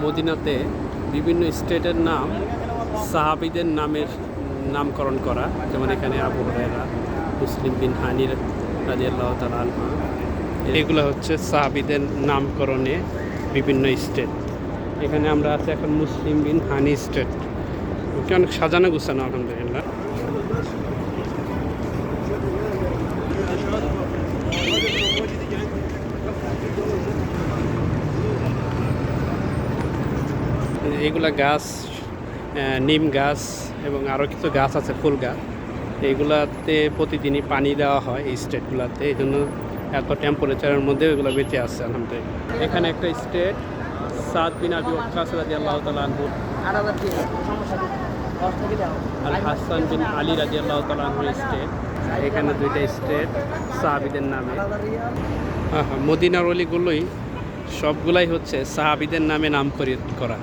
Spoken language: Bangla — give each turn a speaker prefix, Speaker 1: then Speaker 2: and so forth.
Speaker 1: মদিনাতে বিভিন্ন স্টেটের নাম সাহাবীদের নামের নামকরণ করা, যেমন এখানে আবু হুরায়রা, মুসলিম বিন হানির রাদিয়াল্লাহু তাআলা আনহু। এগুলো হচ্ছে সাহাবীদের নামকরণে বিভিন্ন স্টেট। এখানে আমরা আছি এখন মুসলিম বিন হানি স্টেট। ওকে অনেক সাজানো গুছানো আলহামদুলিল্লাহ। এগুলা গাছ, নিম গাছ এবং আরও কিছু গাছ আছে, ফুল গাছ। এইগুলাতে প্রতিদিনই পানি দেওয়া হয় এই স্টেটগুলোতে, এই জন্য এত টেম্পারেচারের মধ্যে এগুলো বেঁচে আসছে আলহামদুলিল্লাহ। এখানে একটা স্টেট সাদ বিন আবি ওয়াক্কাস রাদিয়াল্লাহু তাআলা আনহু আল হাসান বিন আলী রাদিয়াল্লাহু তাআলা আনহু স্টেট। এখানে দুইটা স্টেট সাহাবীদের নামে। মদিনার অলিগুলোই সবগুলাই হচ্ছে সাহাবীদের নামে নামকরণ করা।